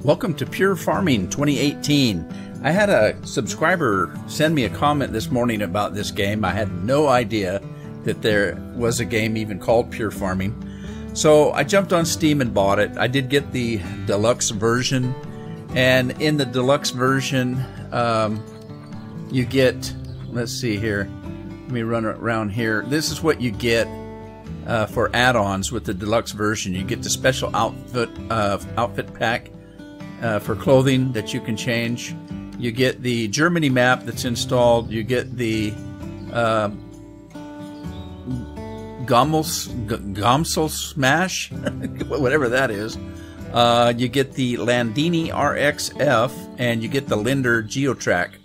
Welcome to Pure Farming 2018. I had a subscriber send me a comment this morning about this game. I had no idea that there was a game even called Pure Farming. So I jumped on Steam and bought it. I did get the deluxe version. And in the deluxe version, you get, let's see here. Let me run around here. This is what you get for add-ons with the deluxe version. You get the special outfit pack for clothing that you can change. You get the Germany map that's installed. You get the Gomsel Smash, whatever that is. You get the Landini RXF, and you get the Linder Geotrack.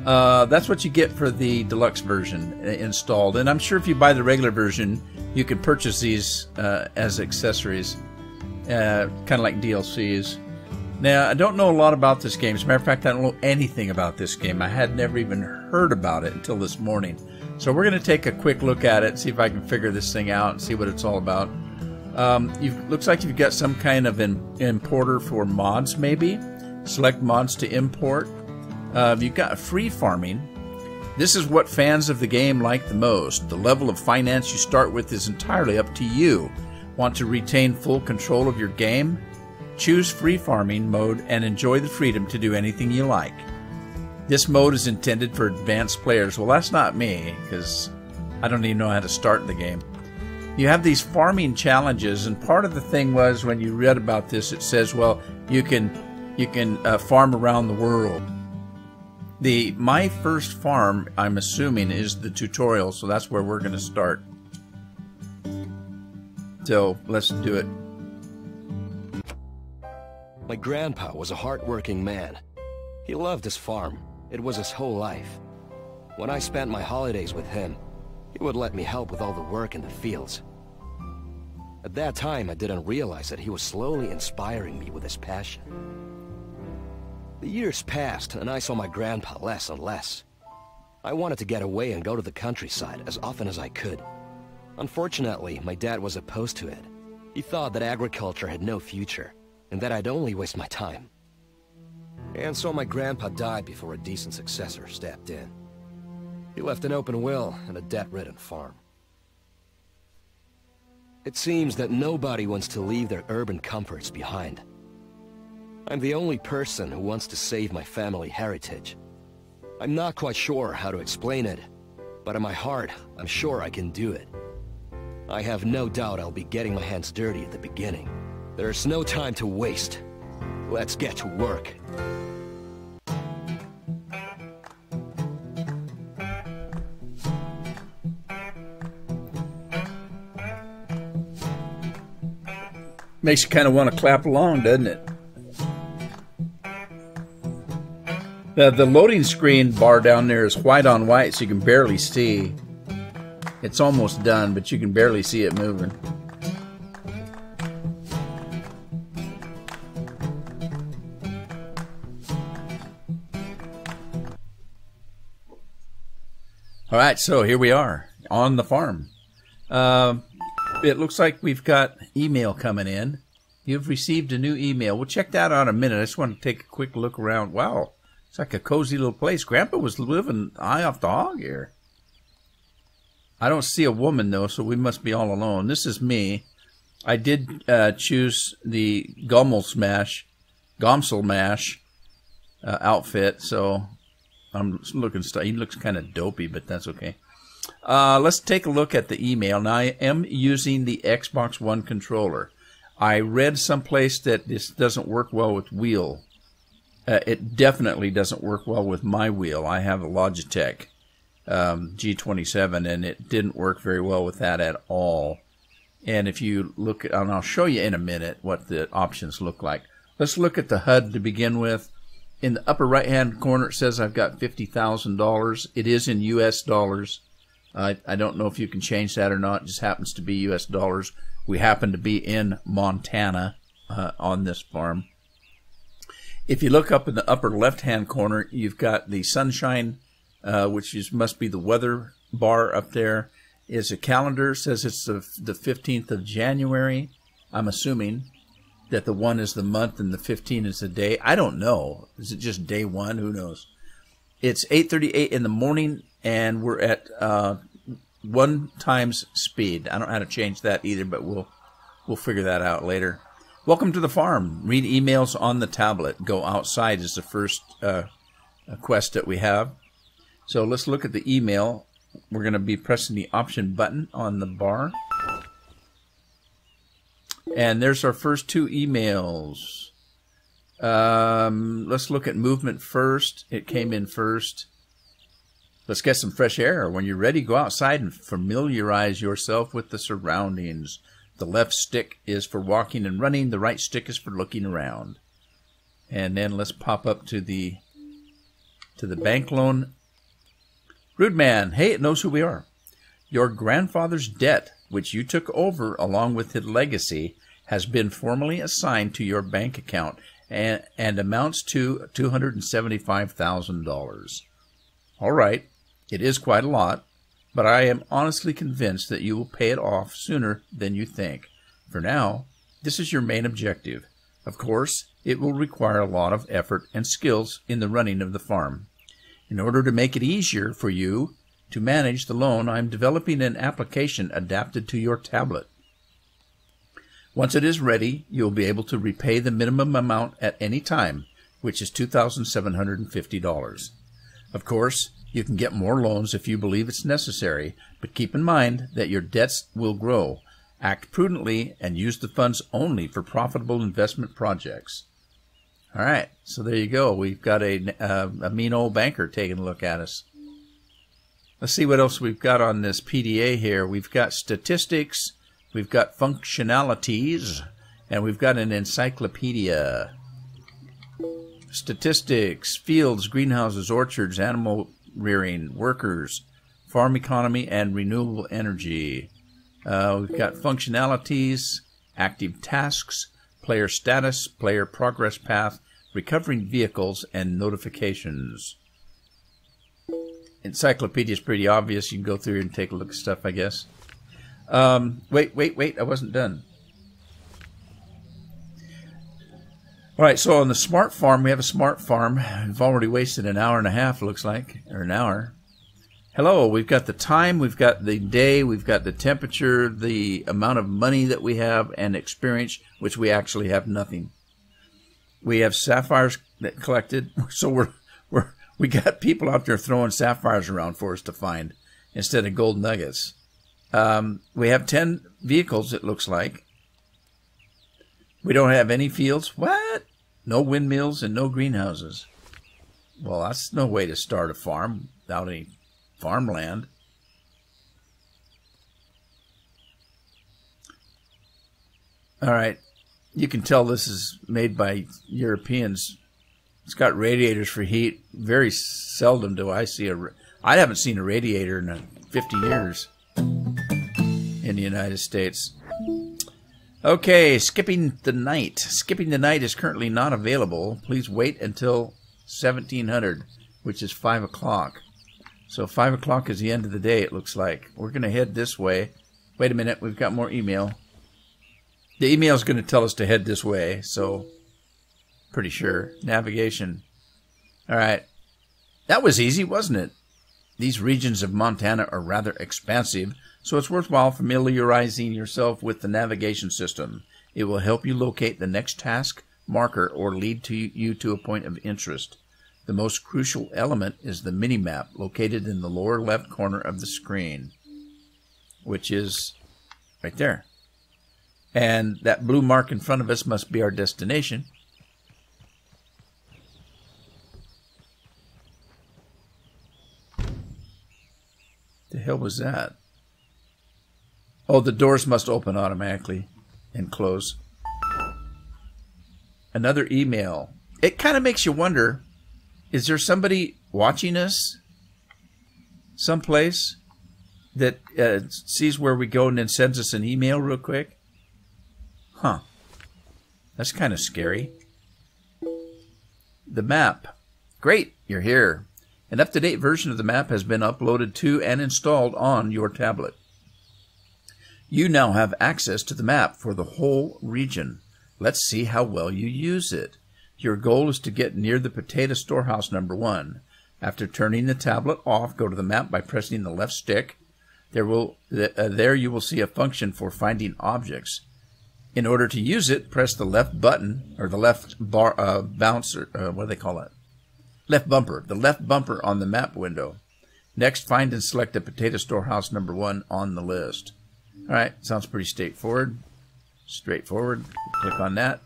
That's what you get for the deluxe version installed. And I'm sure if you buy the regular version, you can purchase these as accessories, kind of like DLCs. Now, I don't know a lot about this game. As a matter of fact, I don't know anything about this game. I had never even heard about it until this morning. So we're going to take a quick look at it, see if I can figure this thing out and see what it's all about. Looks like you've got some kind of importer for mods, maybe. Select mods to import. You've got free farming. This is what fans of the game like the most. The level of finance you start with is entirely up to you. Want to retain full control of your game? Choose free farming mode and enjoy the freedom to do anything you like. This mode is intended for advanced players. Well, that's not me, because I don't even know how to start the game. You have these farming challenges, and part of the thing was, when you read about this, it says, well, you can farm around the world. My first farm, I'm assuming, is the tutorial, so that's where we're going to start. So let's do it. My grandpa was a hard-working man. He loved his farm. It was his whole life. When I spent my holidays with him, he would let me help with all the work in the fields. At that time, I didn't realize that he was slowly inspiring me with his passion. The years passed, and I saw my grandpa less and less. I wanted to get away and go to the countryside as often as I could. Unfortunately, my dad was opposed to it. He thought that agriculture had no future, and that I'd only waste my time. And so my grandpa died before a decent successor stepped in. He left an open will and a debt-ridden farm. It seems that nobody wants to leave their urban comforts behind. I'm the only person who wants to save my family heritage. I'm not quite sure how to explain it, but in my heart, I'm sure I can do it. I have no doubt I'll be getting my hands dirty at the beginning. There's no time to waste. Let's get to work. Makes you kind of want to clap along, doesn't it? The loading screen bar down there is white on white, so you can barely see. It's almost done, but you can barely see it moving. All right, so here we are on the farm. It looks like we've got email coming in. You've received a new email. We'll check that out in a minute. I just want to take a quick look around. Wow, it's like a cozy little place. Grandpa was living eye off the hog here. I don't see a woman, though, so we must be all alone. This is me. I did choose the Gomsel Mash outfit, so I'm looking. He looks kind of dopey, but that's okay. Let's take a look at the email. Now, I am using the Xbox One controller. I read someplace that this doesn't work well with wheel. It definitely doesn't work well with my wheel. I have a Logitech G27, and it didn't work very well with that at all. And if you look at, and I'll show you in a minute what the options look like. Let's look at the HUD to begin with. In the upper right-hand corner, it says I've got $50,000. It is in U.S. dollars. I don't know if you can change that or not. It just happens to be U.S. dollars. We happen to be in Montana on this farm. If you look up in the upper left-hand corner, you've got the sunshine, which must be the weather bar up there. Is a calendar. It says it's the 15th of January, I'm assuming. that the 1 is the month and the 15 is the day. I don't know. Is it just day 1? Who knows? It's 8:38 in the morning, and we're at 1 times speed. I don't know how to change that either, but we'll figure that out later. Welcome to the farm. Read emails on the tablet. Go outside is the first quest that we have. So let's look at the email. We're going to be pressing the option button on the bar. And there's our first 2 emails. Let's look at movement first. It came in first. Let's get some fresh air. When you're ready, go outside and familiarize yourself with the surroundings. The left stick is for walking and running. The right stick is for looking around. And then let's pop up to the bank loan. Rude man, hey, it knows who we are. Your grandfather's debt, which you took over along with his legacy, has been formally assigned to your bank account and amounts to $275,000. All right, it is quite a lot, but I am honestly convinced that you will pay it off sooner than you think. For now, this is your main objective. Of course, it will require a lot of effort and skills in the running of the farm. In order to make it easier for you to manage the loan, I'm developing an application adapted to your tablet. Once it is ready, you'll be able to repay the minimum amount at any time, which is $2,750. Of course, you can get more loans if you believe it's necessary, but keep in mind that your debts will grow. Act prudently and use the funds only for profitable investment projects. All right, so there you go. We've got a mean old banker taking a look at us. Let's see what else we've got on this PDA here. We've got statistics, we've got functionalities, and we've got an encyclopedia. Statistics, fields, greenhouses, orchards, animal rearing, workers, farm economy, and renewable energy. We've got functionalities, active tasks, player status, player progress path, recovering vehicles, and notifications. Encyclopedia is pretty obvious. You can go through and take a look at stuff, I guess. Wait. I wasn't done. All right, so on the smart farm, we have a smart farm. We've already wasted an hour and a half, looks like, or an hour. Hello, we've got the time, we've got the day, we've got the temperature, the amount of money that we have, and experience, which we actually have nothing. We have sapphires that collected, so we got people out there throwing sapphires around for us to find instead of gold nuggets. We have 10 vehicles, it looks like. We don't have any fields. What? No windmills and no greenhouses. Well, that's no way to start a farm without any farmland. All right. You can tell this is made by Europeans. It's got radiators for heat. Very seldom do I see I haven't seen a radiator in 50 years in the United States. Okay, skipping the night. Skipping the night is currently not available. Please wait until 1700, which is 5 o'clock. So 5 o'clock is the end of the day, it looks like. We're going to head this way. Wait a minute, we've got more email. The email is going to tell us to head this way, so pretty sure. Navigation. All right. That was easy, wasn't it? These regions of Montana are rather expansive, so it's worthwhile familiarizing yourself with the navigation system. It will help you locate the next task, marker, or lead you to a point of interest. The most crucial element is the mini-map located in the lower left corner of the screen, which is right there. And that blue mark in front of us must be our destination. The hell was that? Oh, the doors must open automatically and close. Another email. It kind of makes you wonder, is there somebody watching us someplace that sees where we go and then sends us an email real quick? Huh. That's kind of scary. The map. Great, you're here. An up-to-date version of the map has been uploaded to and installed on your tablet. You now have access to the map for the whole region. Let's see how well you use it. Your goal is to get near the potato storehouse number 1. After turning the tablet off, go to the map by pressing the left stick. There you will see a function for finding objects. In order to use it, press the left button, or the left bar, bouncer, what do they call it? Left bumper. The left bumper on the map window. Next, find and select the potato storehouse number 1 on the list. All right, sounds pretty straightforward. Click on that.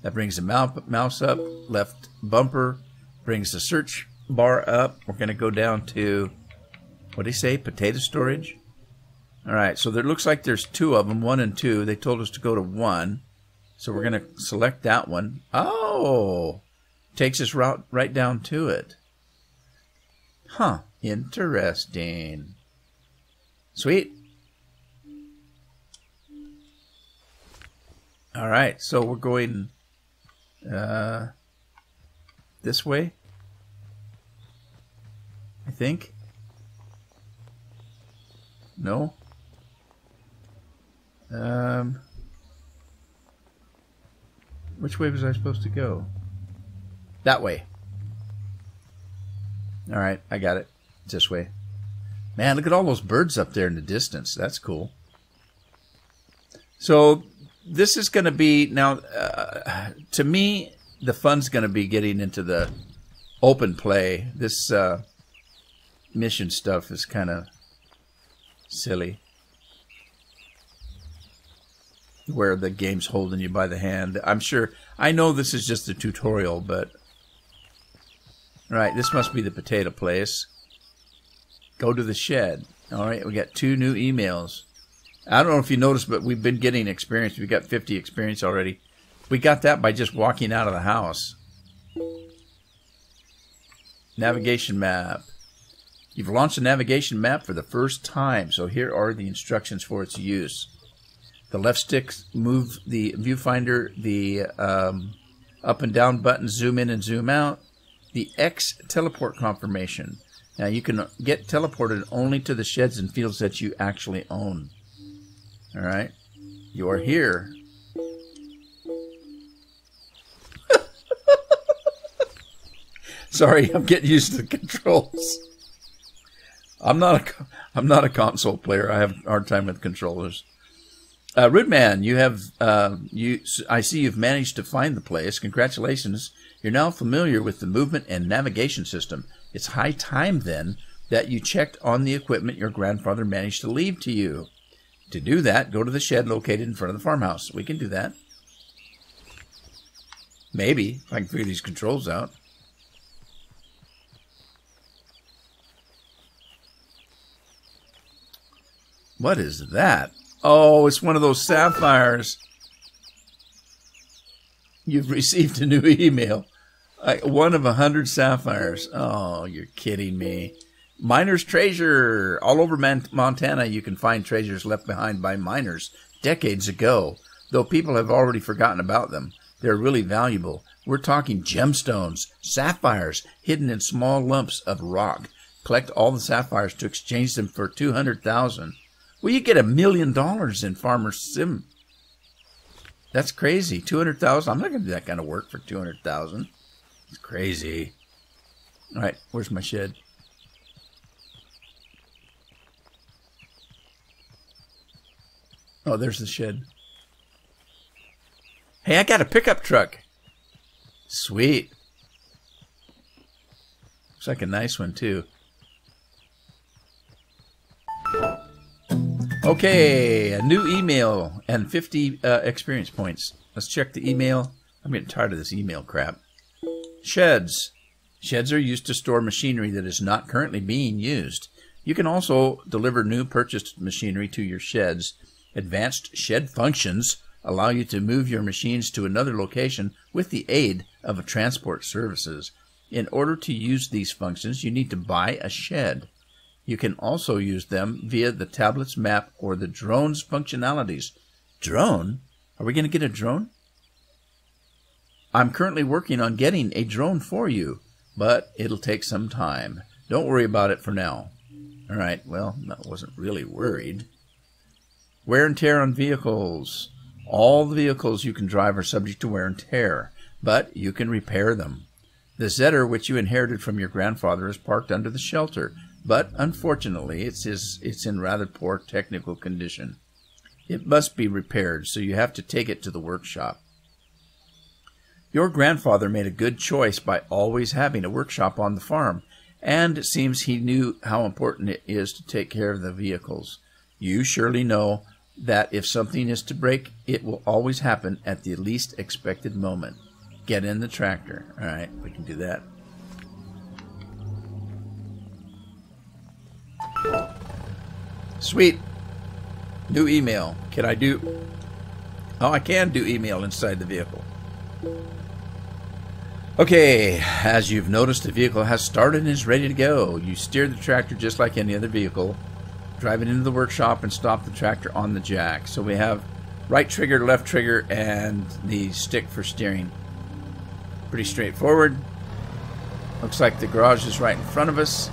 That brings the mouse up. Left bumper brings the search bar up. We're going to go down to, what do they say, potato storage? All right, so there looks like there's 2 of them, 1 and 2. They told us to go to 1. So we're going to select that one. Oh, takes us right down to it. Huh, interesting. Sweet. All right, so we're going this way, I think. No? Which way was I supposed to go? That way. All right, I got it. It's this way. Man, look at all those birds up there in the distance. That's cool. So this is going to be, now, to me, the fun's going to be getting into the open play. This mission stuff is kind of silly, where the game's holding you by the hand. I know this is just a tutorial, but right, this must be the potato place. Go to the shed. All right, we got 2 new emails. I don't know if you noticed, but we've been getting experience. We got 50 experience already. We got that by just walking out of the house. Navigation map. You've launched a navigation map for the first time, so here are the instructions for its use. The left stick move the viewfinder, the up and down buttons zoom in and zoom out. The X teleport confirmation. Now you can get teleported only to the sheds and fields that you actually own. All right, you are here. Sorry, I'm getting used to the controls. I'm not a console player. I have a hard time with controllers. Rudeman, I see you've managed to find the place. Congratulations. You're now familiar with the movement and navigation system. It's high time, then, that you checked on the equipment your grandfather managed to leave to you. To do that, go to the shed located in front of the farmhouse. We can do that. Maybe, if I can figure these controls out. What is that? Oh, it's one of those sapphires. You've received a new email. One of 100 sapphires. Oh, you're kidding me. Miner's treasure. All over Montana, you can find treasures left behind by miners decades ago. Though people have already forgotten about them, they're really valuable. We're talking gemstones, sapphires, hidden in small lumps of rock. Collect all the sapphires to exchange them for $200,000. Well, you get $1 million in Farmer Sim. That's crazy. $200,000. I'm not going to do that kind of work for $200,000. It's crazy. All right, where's my shed? Oh, there's the shed. Hey, I got a pickup truck. Sweet. Looks like a nice one, too. Okay, a new email and 50 experience points. Let's check the email. I'm getting tired of this email crap. Sheds. Sheds are used to store machinery that is not currently being used. You can also deliver new purchased machinery to your sheds. Advanced shed functions allow you to move your machines to another location with the aid of transport services. In order to use these functions, you need to buy a shed. You can also use them via the tablet's map or the drone's functionalities. Drone? Are we going to get a drone? I'm currently working on getting a drone for you, but it'll take some time. Don't worry about it for now. All right, well, I wasn't really worried. Wear and tear on vehicles. All the vehicles you can drive are subject to wear and tear, but you can repair them. The Zetor, which you inherited from your grandfather, is parked under the shelter, but unfortunately it's in rather poor technical condition. It must be repaired, so you have to take it to the workshop. Your grandfather made a good choice by always having a workshop on the farm, and it seems he knew how important it is to take care of the vehicles. You surely know that if something is to break, it will always happen at the least expected moment. Get in the tractor. All right, we can do that. Sweet. New email. Can I do... Oh, I can do email inside the vehicle. Okay, as you've noticed, the vehicle has started and is ready to go. You steer the tractor just like any other vehicle. Drive it into the workshop and stop the tractor on the jack. So we have right trigger, left trigger, and the stick for steering. Pretty straightforward. Looks like the garage is right in front of us.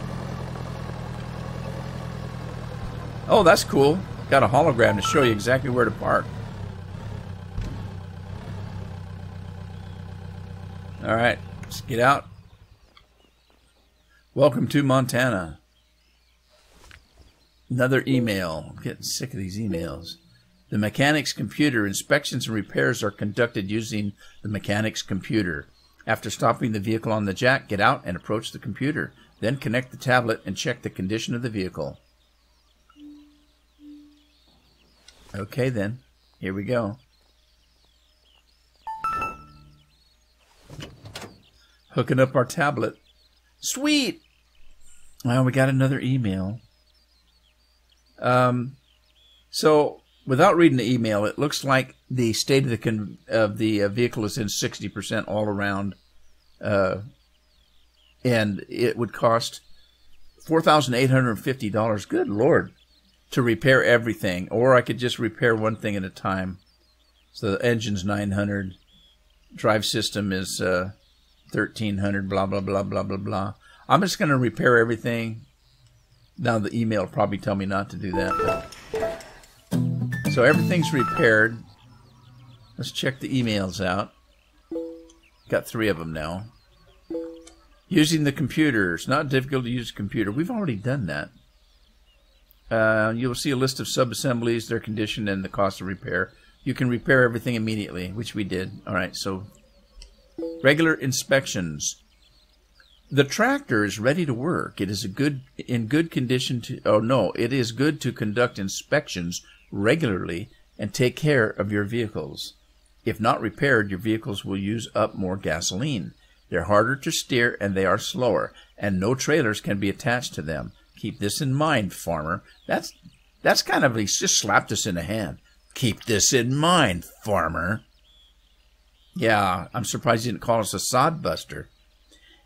Oh, that's cool. Got a hologram to show you exactly where to park. All right, let's get out. Welcome to Montana. Another email. I'm getting sick of these emails. The mechanic's computer. Inspections and repairs are conducted using the mechanic's computer. After stopping the vehicle on the jack, get out and approach the computer. Then connect the tablet and check the condition of the vehicle. Okay then, here we go. Hooking up our tablet. Sweet! Well, we got another email. So, without reading the email, it looks like the state of the vehicle is in 60% all around. And it would cost $4,850. Good Lord. To repair everything. Or I could just repair one thing at a time. So the engine's $900. Drive system is... $1,300, blah, blah, blah, blah, blah, blah. I'm just going to repair everything. Now the email will probably tell me not to do that. So everything's repaired. Let's check the emails out. Got 3 of them now. Using the computer. It's not difficult to use a computer. We've already done that. You'll see a list of sub-assemblies, their condition, and the cost of repair. You can repair everything immediately, which we did. All right, so... Regular inspections. The tractor is ready to work. It is in good condition to... Oh, no. It is good to conduct inspections regularly and take care of your vehicles. If not repaired, your vehicles will use up more gasoline. They're harder to steer and they are slower, and no trailers can be attached to them. Keep this in mind, farmer. That's kind of... He's just slapped us in the hand. Keep this in mind, farmer. Yeah, I'm surprised he didn't call us a sod buster.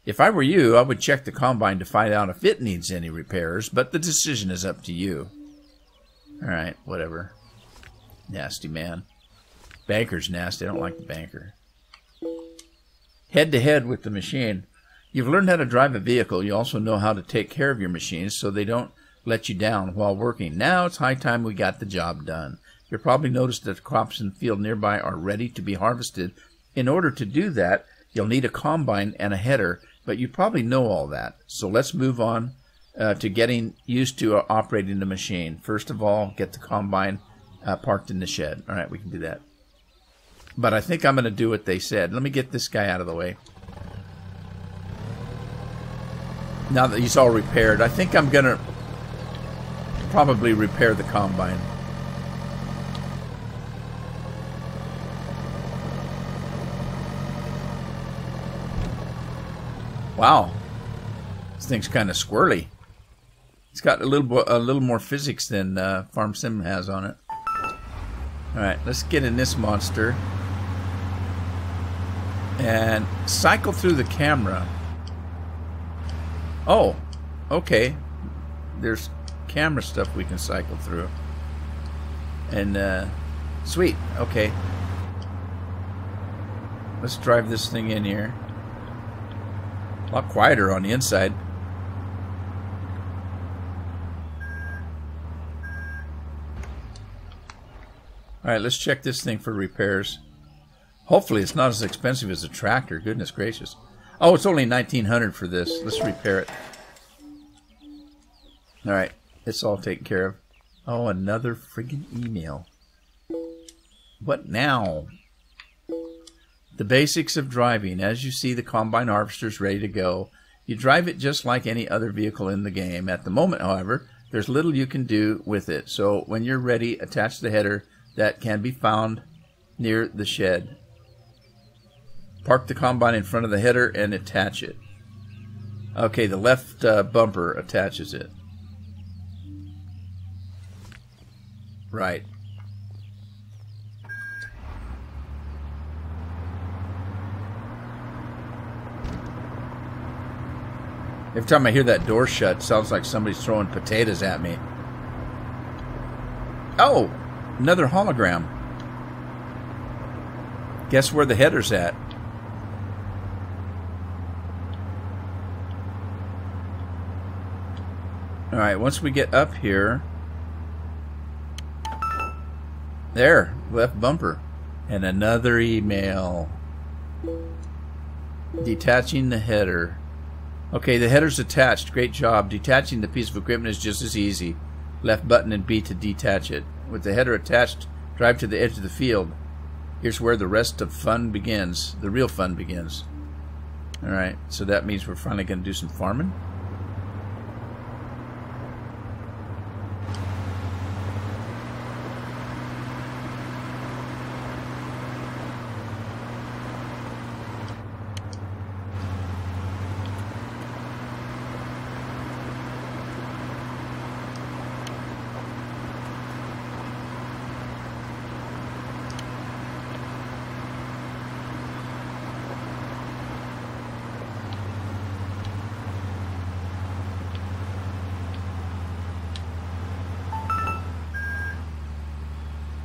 If I were you, I would check the combine to find out if it needs any repairs, but the decision is up to you. Alright, whatever. Nasty man. Banker's nasty. I don't like the banker. Head-to-head with the machine. You've learned how to drive a vehicle. You also know how to take care of your machines so they don't let you down while working. Now it's high time we got the job done. You'll probably notice that the crops in the field nearby are ready to be harvested. In order to do that, you'll need a combine and a header, but you probably know all that. So let's move on to getting used to operating the machine. First of all, get the combine parked in the shed. All right, we can do that. But I think I'm going to do what they said. Let me get this guy out of the way. Now that he's all repaired, I think I'm going to probably repair the combine. Wow, this thing's kind of squirrely. It's got a little more physics than Farm Sim has on it. All right, let's get in this monster and cycle through the camera. Oh, okay. There's camera stuff we can cycle through. And sweet. Okay. Let's drive this thing in here. A lot quieter on the inside. Alright, let's check this thing for repairs. Hopefully it's not as expensive as a tractor. Goodness gracious. Oh, it's only $1,900 for this. Let's repair it. Alright, it's all taken care of. Oh, another friggin' email. What now? The basics of driving. As you see, the combine harvester's ready to go. You drive it just like any other vehicle in the game. At the moment, however, there's little you can do with it. So when you're ready, attach the header that can be found near the shed. Park the combine in front of the header and attach it. Okay, the left bumper attaches it. Right. Every time I hear that door shut, it sounds like somebody's throwing potatoes at me. Oh! Another hologram. Guess where the header's at? Alright, once we get up here... There, left bumper. And another email. Detaching the header. Okay, the header's attached. Great job. Detaching the piece of equipment is just as easy. Left button and B to detach it. With the header attached, drive to the edge of the field. Here's where the rest of fun begins. The real fun begins. Alright, so that means we're finally going to do some farming.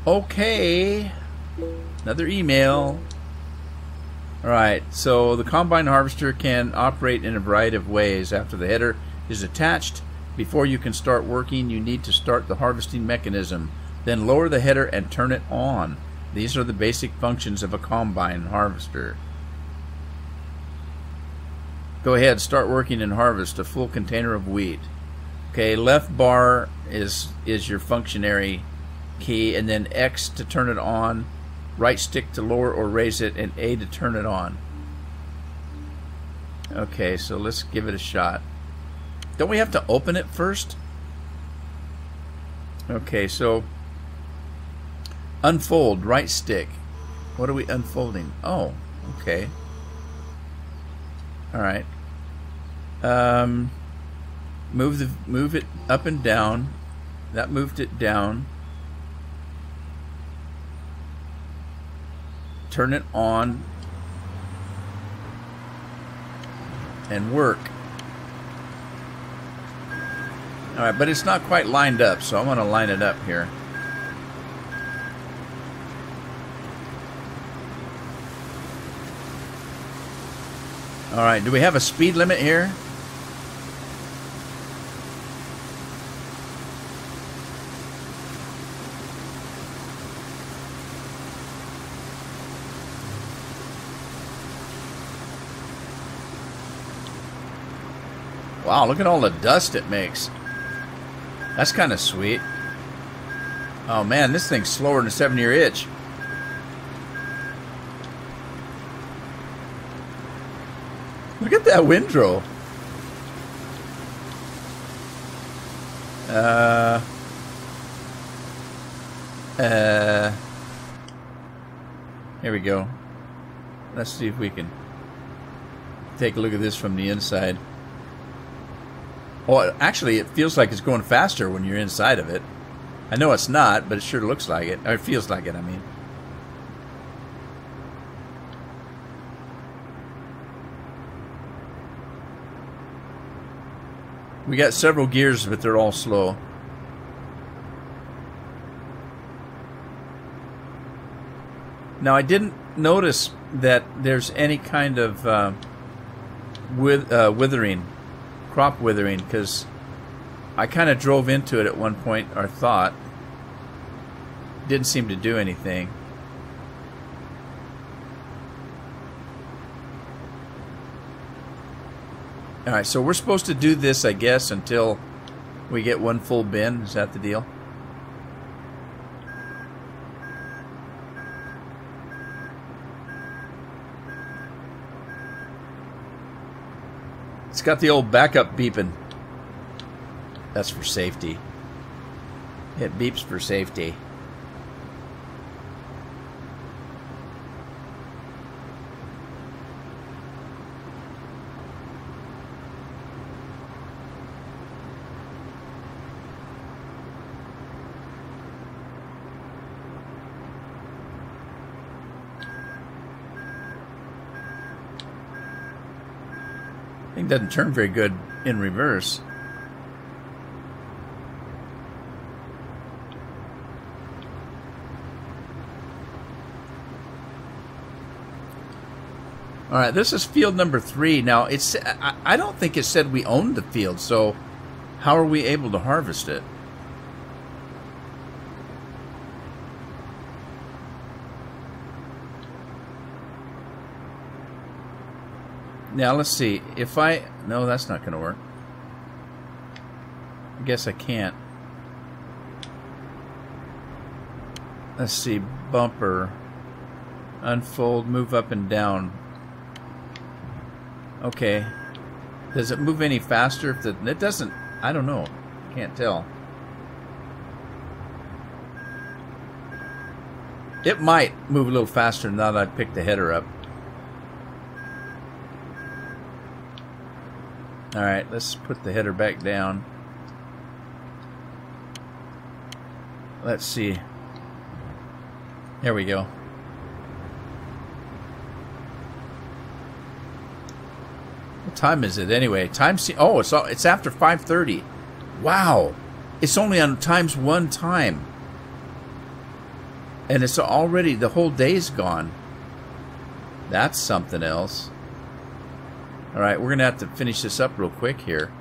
Okay, another email. Alright, so the combine harvester can operate in a variety of ways. After the header is attached, before you can start working, you need to start the harvesting mechanism. Then lower the header and turn it on. These are the basic functions of a combine harvester. Go ahead, start working and harvest a full container of wheat. Okay, left bar is your functionary key, and then X to turn it on, right stick to lower or raise it, and A to turn it on. Okay, so let's give it a shot. Don't we have to open it first? Okay, so unfold, right stick. What are we unfolding? Oh, okay. Alright. Move it up and down. That moved it down. Turn it on and work. Alright, but it's not quite lined up, so I'm going to line it up here. Alright, do we have a speed limit here? Wow, look at all the dust it makes. That's kind of sweet. Oh man, this thing's slower than a 7-year itch. Look at that windrow. Here we go. Let's see if we can take a look at this from the inside. Well, actually, it feels like it's going faster when you're inside of it. I know it's not, but it sure looks like it. Or it feels like it, I mean. We got several gears, but they're all slow. Now, I didn't notice that there's any kind of withering. Crop withering, because I kind of drove into it at one point, or thought. Didn't seem to do anything. Alright, so we're supposed to do this, I guess, until we get one full bin. Is that the deal? It's got the old backup beeping. That's for safety. It beeps for safety. Thing doesn't turn very good in reverse. All right, this is field number 3. Now, I don't think it said we owned the field, so how are we able to harvest it? Now, let's see. If I... No, that's not going to work. I guess I can't. Let's see. Bumper. Unfold, move up and down. Okay. Does it move any faster? If it doesn't... I don't know. Can't tell. It might move a little faster now that I picked the header up. Alright, let's put the header back down. Let's see. There we go. What time is it anyway? Oh, it's after 5:30. Wow. It's only on ×1 time. And it's already, the whole day's gone. That's something else. Alright, we're going to have to finish this up real quick here.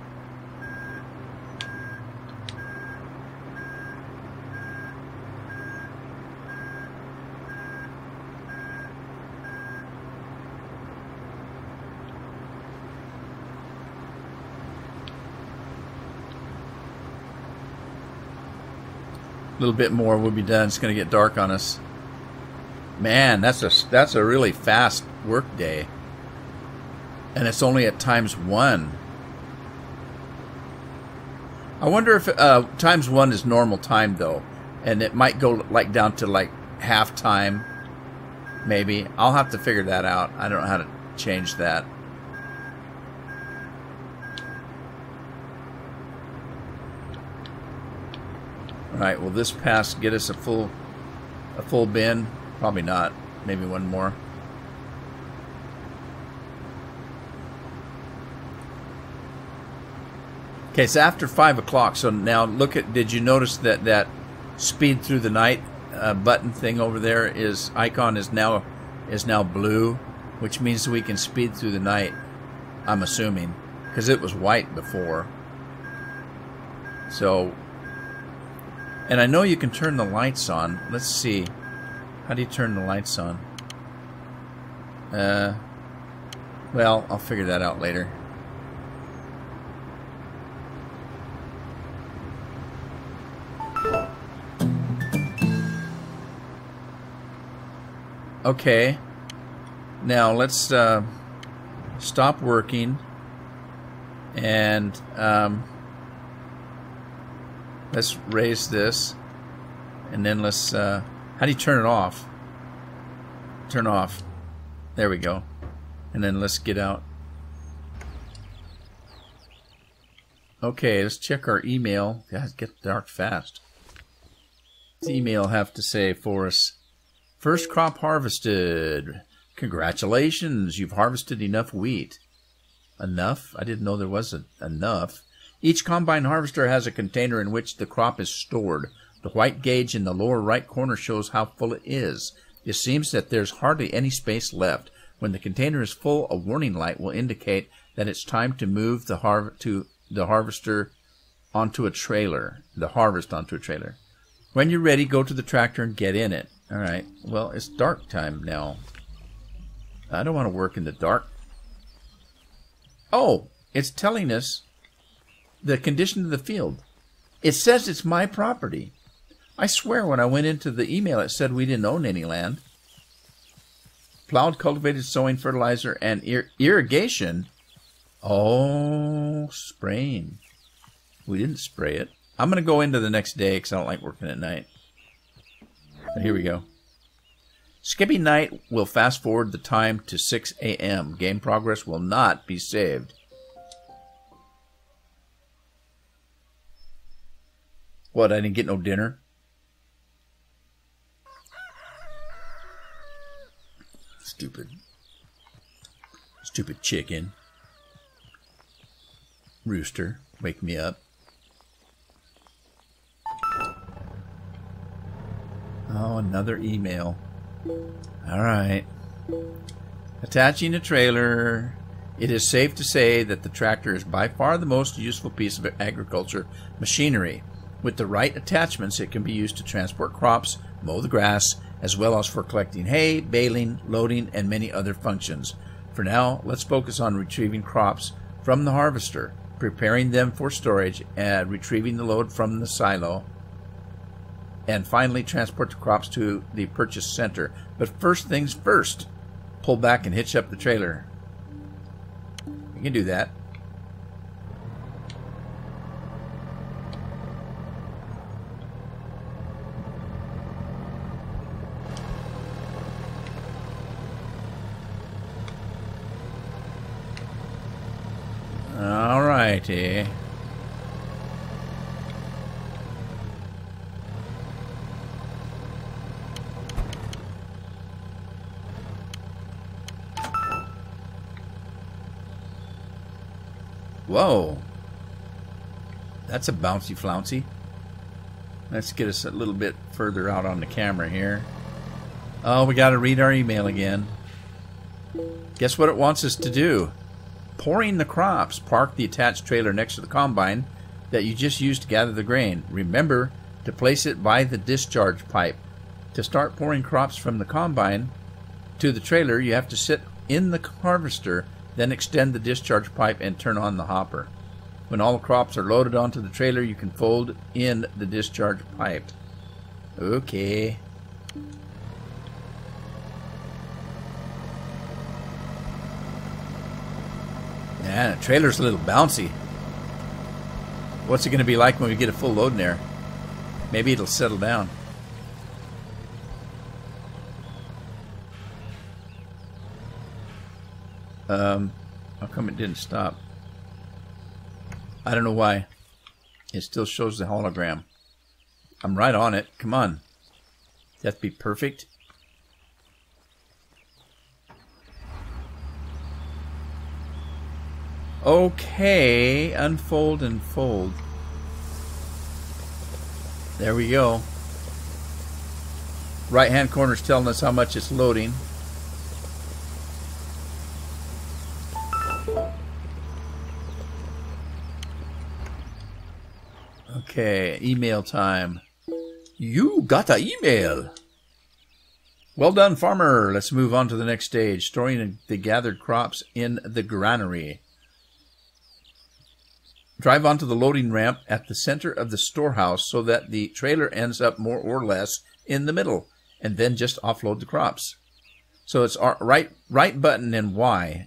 A little bit more, we'll be done. It's going to get dark on us. Man, that's a really fast work day. And it's only at ×1. I wonder if ×1 is normal time though, and it might go like down to like half time. Maybe I'll have to figure that out. I don't know how to change that. All right. Will this pass get us a full bin? Probably not. Maybe one more. Okay, it's after 5 o'clock. So now look at. Did you notice that speed through the night button thing over there icon is now blue, which means we can speed through the night. I'm assuming because it was white before. So, and I know you can turn the lights on. Let's see. How do you turn the lights on? Well, I'll figure that out later. Okay, now let's stop working and let's raise this, and then let's how do you turn it off? Turn off. There we go. And then let's get out. Okay, let's check our email. God, it gets dark fast. What's the email have to say for us? First crop harvested. Congratulations, you've harvested enough wheat. Enough? I didn't know there was enough. Each combine harvester has a container in which the crop is stored. The white gauge in the lower right corner shows how full it is. It seems that there's hardly any space left. When the container is full, a warning light will indicate that it's time to move the harvester onto a trailer. The harvest onto a trailer. When you're ready, go to the tractor and get in it. All right. Well, it's dark time now. I don't want to work in the dark. Oh, it's telling us the condition of the field. It says it's my property. I swear when I went into the email it said we didn't own any land. Plowed, cultivated, sowing, fertilizer, and irrigation. Oh, spraying. We didn't spray it. I'm going to go into the next day because I don't like working at night. But here we go. Skipping night will fast forward the time to 6 a.m. Game progress will not be saved. What, I didn't get no dinner? Stupid. Stupid chicken. Rooster, wake me up. Oh, another email. Alright. Attaching a trailer. It is safe to say that the tractor is by far the most useful piece of agriculture machinery. With the right attachments, it can be used to transport crops, mow the grass, as well as for collecting hay, baling, loading, and many other functions. For now, let's focus on retrieving crops from the harvester, preparing them for storage, and retrieving the load from the silo, and finally transport the crops to the purchase center. But first things first, pull back and hitch up the trailer. You can do that. All righty. Whoa. That's a bouncy flouncy. Let's get us a little bit further out on the camera here. Oh, we got to read our email again. Guess what it wants us to do? Pouring the crops. Park the attached trailer next to the combine that you just used to gather the grain. Remember to place it by the discharge pipe. To start pouring crops from the combine to the trailer, you have to sit in the harvester, then extend the discharge pipe and turn on the hopper. When all the crops are loaded onto the trailer, you can fold in the discharge pipe. Okay. Yeah, the trailer's a little bouncy. What's it going to be like when we get a full load in there? Maybe it'll settle down. How come it didn't stop? I don't know why. It still shows the hologram. I'm right on it. Come on. That'd be perfect. Okay, unfold and fold. There we go. Right hand corner is telling us how much it's loading. Okay, email time. You got an email. Well done, farmer. Let's move on to the next stage. Storing the gathered crops in the granary. Drive onto the loading ramp at the center of the storehouse so that the trailer ends up more or less in the middle, and then just offload the crops. So it's right button and Y.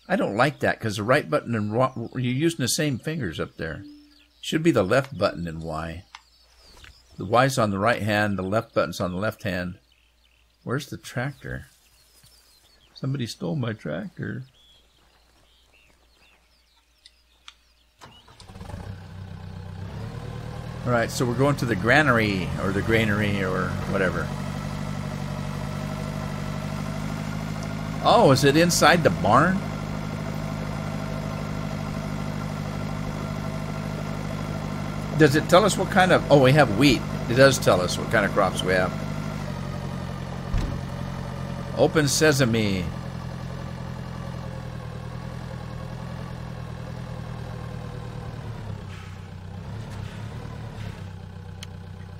I don't like that because the right button and Y, you're using the same fingers up there. Should be the left button and Y. The Y's on the right hand, the left button's on the left hand. Where's the tractor? Somebody stole my tractor. Alright, so we're going to the granary, or the granary, or whatever. Oh, is it inside the barn? Does it tell us what kind of... Oh, we have wheat. It does tell us what kind of crops we have. Open sesame.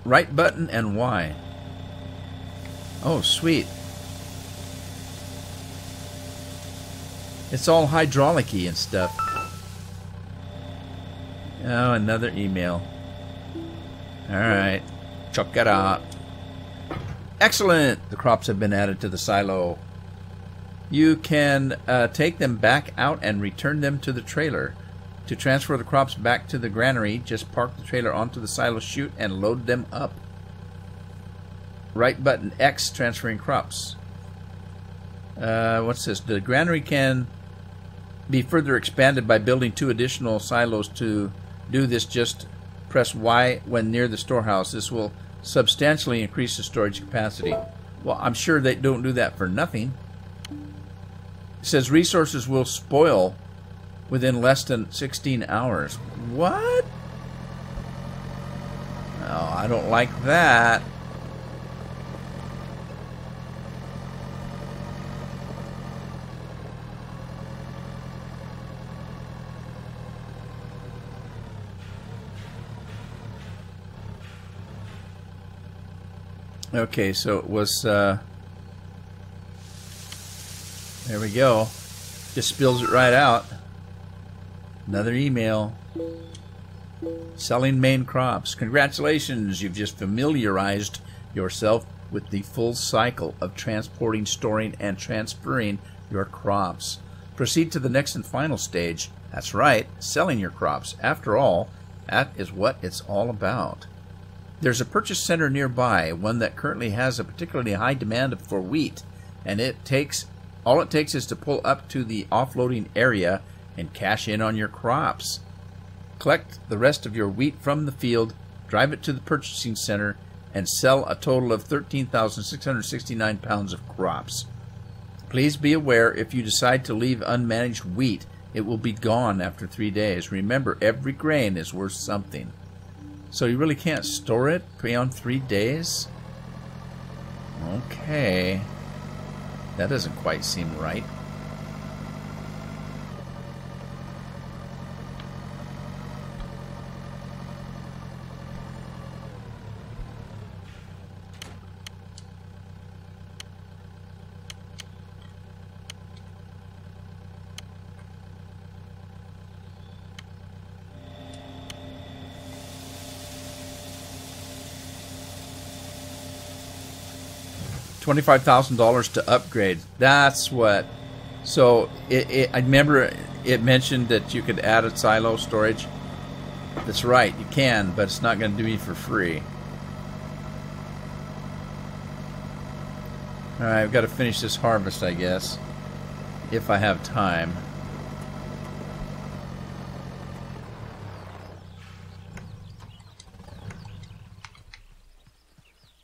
Right button and Y. Oh, sweet. It's all hydraulic-y and stuff. Oh, another email. Alright. Check it out. Excellent! The crops have been added to the silo. You can take them back out and return them to the trailer. To transfer the crops back to the granary, just park the trailer onto the silo chute and load them up. Right button X, transferring crops. What's this? The granary can be further expanded by building 2 additional silos. To do this, just press Y when near the storehouse. This will substantially increase the storage capacity. Well, I'm sure they don't do that for nothing. It says resources will spoil within less than 16 hours. What? Oh, I don't like that. Okay, so it was, there we go. Just spills it right out. Another email. Selling main crops. Congratulations, you've just familiarized yourself with the full cycle of transporting, storing, and transferring your crops. Proceed to the next and final stage. That's right, selling your crops. After all, that is what it's all about. There's a purchase center nearby, one that currently has a particularly high demand for wheat, and all it takes is to pull up to the offloading area and cash in on your crops. Collect the rest of your wheat from the field, drive it to the purchasing center, and sell a total of 13,669 pounds of crops. Please be aware, if you decide to leave unmanaged wheat, it will be gone after 3 days. Remember, every grain is worth something. So you really can't store it beyond 3 days? Okay. That doesn't quite seem right. $25,000 to upgrade. That's what. So I remember it mentioned that you could add a silo storage. That's right, you can, but it's not going to do you for free. All right, I've got to finish this harvest, I guess, if I have time.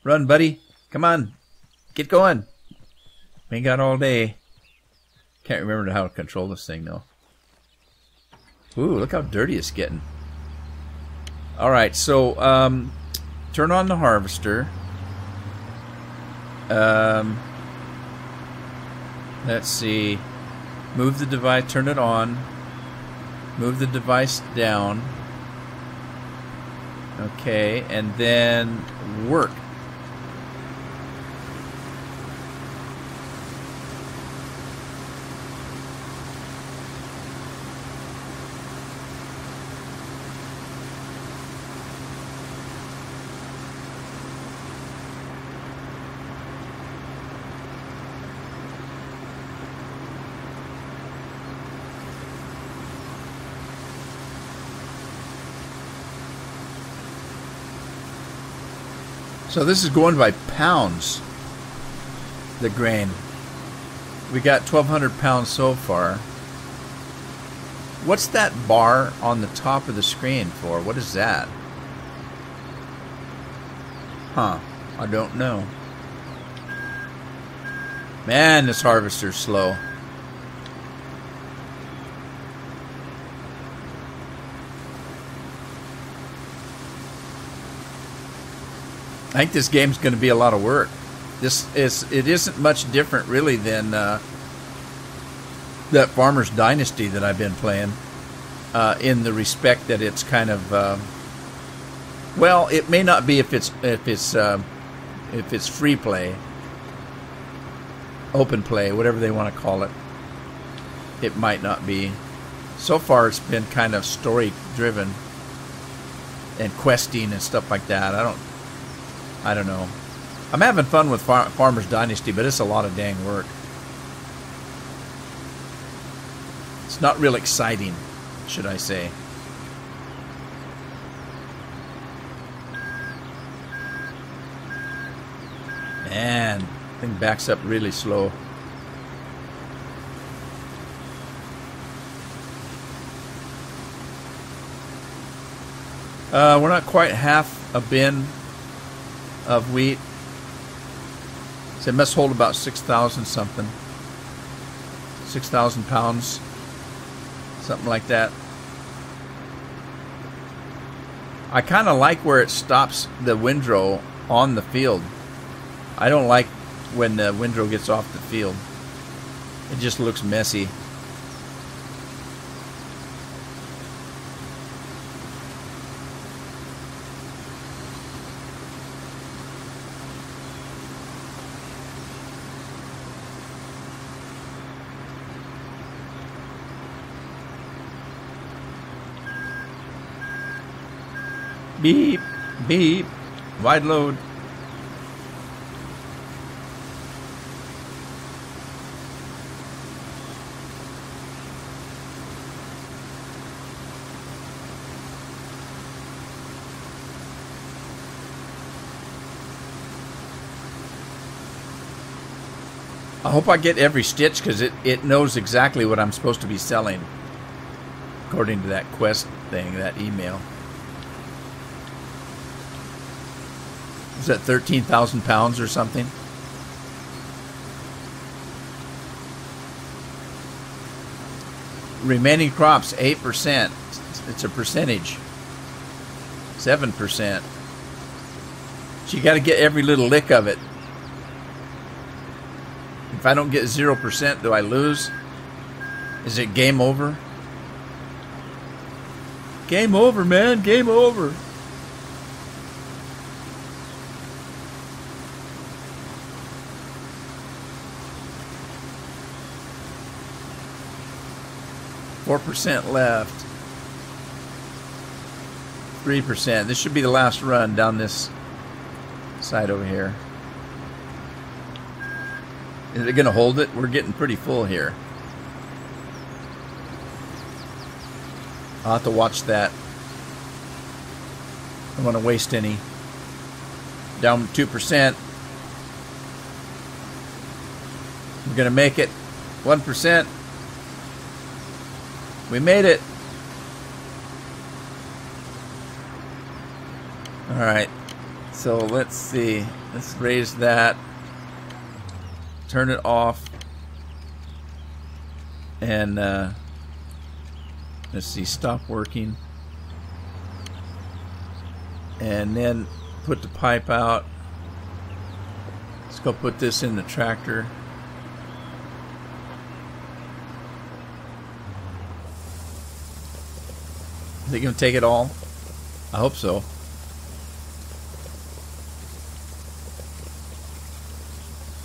Run, buddy. Come on. Get going. We ain't got all day. Can't remember how to control this thing, though. Ooh, look how dirty it's getting. Alright, so, turn on the harvester. Let's see. Move the device, turn it on. Move the device down. Okay, and then work. So this is going by pounds, the grain. We got 1,200 pounds so far. What's that bar on the top of the screen for? What is that? Huh, I don't know. Man, this harvester's slow. I think this game's going to be a lot of work. It isn't much different really than that Farmer's Dynasty that I've been playing, in the respect that it's kind of Well, it may not be if it's free play, open play, whatever they want to call it. It might not be. So far, it's been kind of story driven and questing and stuff like that. I don't know. I'm having fun with Farmers Dynasty, but it's a lot of dang work. It's not real exciting, should I say. Man, thing backs up really slow. We're not quite half a bin of wheat. So it must hold about 6,000 something. 6,000 pounds. Something like that. I kind of like where it stops the windrow on the field. I don't like when the windrow gets off the field. It just looks messy. Beep, beep, wide load. I hope I get every stitch because it knows exactly what I'm supposed to be selling. According to that quest thing, that email. Is that 13,000 pounds or something? Remaining crops, 8%. It's a percentage. 7%. So you got to get every little lick of it. If I don't get 0%, do I lose? Is it game over? Game over, man. Game over. %4 left. 3%. This should be the last run down this side over here. Is it going to hold it? We're getting pretty full here. I'll have to watch that. I don't want to waste any. Down 2%. We're going to make it. 1%. We made it. All right. So let's see. Let's raise that. Turn it off. And let's see. Stop working. And then put the pipe out. Let's go put this in the tractor. Is it going to take it all? I hope so.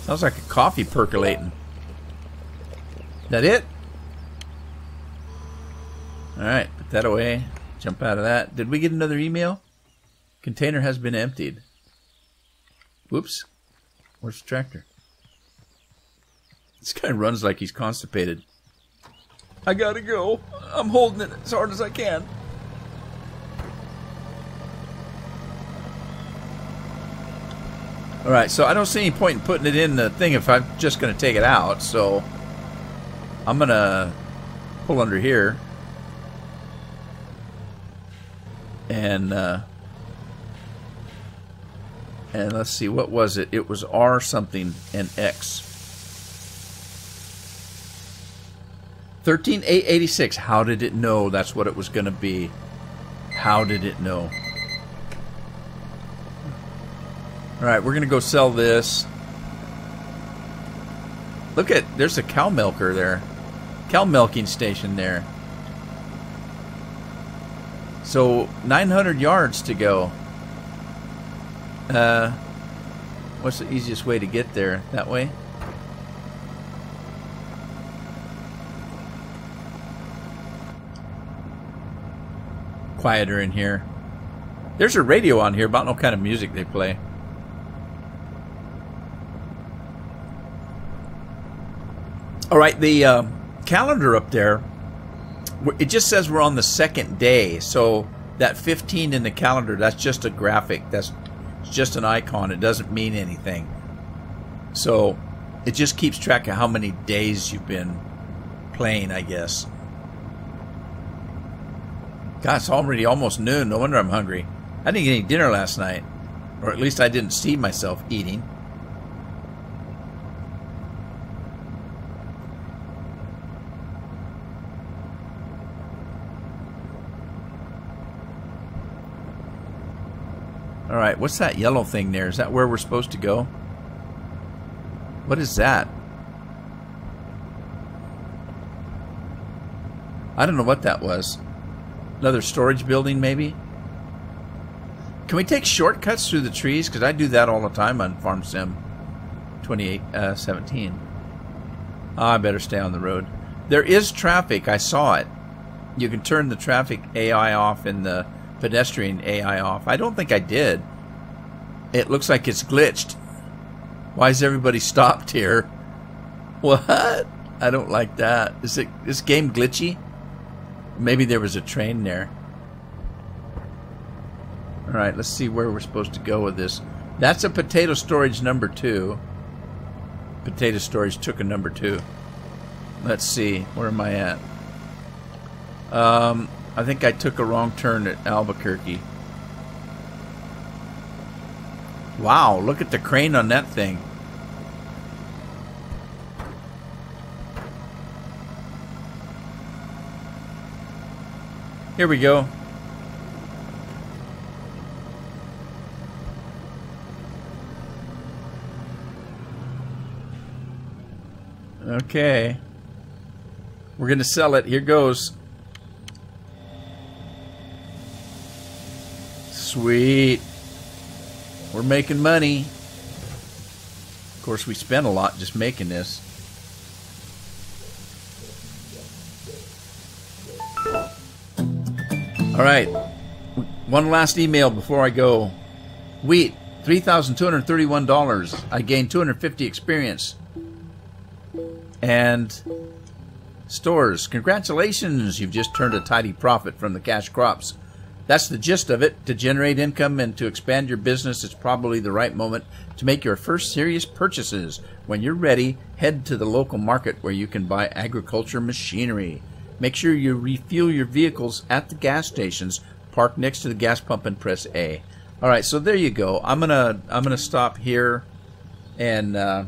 Sounds like a coffee percolating. That it? Alright, put that away. Jump out of that. Did we get another email? Container has been emptied. Whoops. Where's the tractor? This guy runs like he's constipated. I gotta go. I'm holding it as hard as I can. Alright, so I don't see any point in putting it in the thing if I'm just going to take it out, so I'm going to pull under here and let's see, what was it? It was R something and X. 13,886. How did it know that's what it was going to be? How did it know? Alright, we're going to go sell this. Look at, there's a cow milker there. Cow milking station there. So, 900 yards to go. What's the easiest way to get there? That way? Quieter in here. There's a radio on here, but I don't know what kind of music they play. All right, the calendar up there, it just says we're on the second day. So that 15 in the calendar, that's just a graphic. That's just an icon. It doesn't mean anything. So it just keeps track of how many days you've been playing, I guess. God, it's already almost noon. No wonder I'm hungry. I didn't get any dinner last night. Or at least I didn't see myself eating. Alright, what's that yellow thing there? Is that where we're supposed to go? What is that? I don't know what that was. Another storage building, maybe? Can we take shortcuts through the trees? Because I do that all the time on Farm Sim 17. I better stay on the road. There is traffic. I saw it. You can turn the traffic AI off and the pedestrian AI off. I don't think I did. It looks like it's glitched. Why is everybody stopped here? What? I don't like that. Is this game glitchy? Maybe there was a train there. Alright, let's see where we're supposed to go with this. That's a potato storage number 2. Potato storage took a number 2. Let's see. Where am I at? I think I took a wrong turn at Albuquerque. Wow, look at the crane on that thing. Here we go. Okay. We're going to sell it. Here goes. Sweet. We're making money. Of course, we spent a lot just making this. All right. One last email before I go. Wheat, $3,231. I gained 250 experience. And stores, congratulations. You've just turned a tidy profit from the cash crops. That's the gist of it. To generate income and to expand your business, it's probably the right moment to make your first serious purchases. When you're ready, head to the local market where you can buy agriculture machinery. Make sure you refuel your vehicles at the gas stations. Park next to the gas pump and press A. All right, so there you go. I'm gonna stop here, and I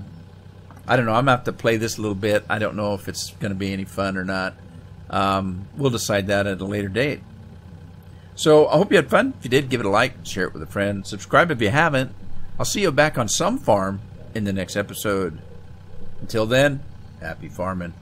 don't know. I'm gonna have to play this a little bit. I don't know if it's gonna be any fun or not. We'll decide that at a later date. So I hope you had fun. If you did, give it a like, share it with a friend, subscribe if you haven't. I'll see you back on some farm in the next episode. Until then, happy farming.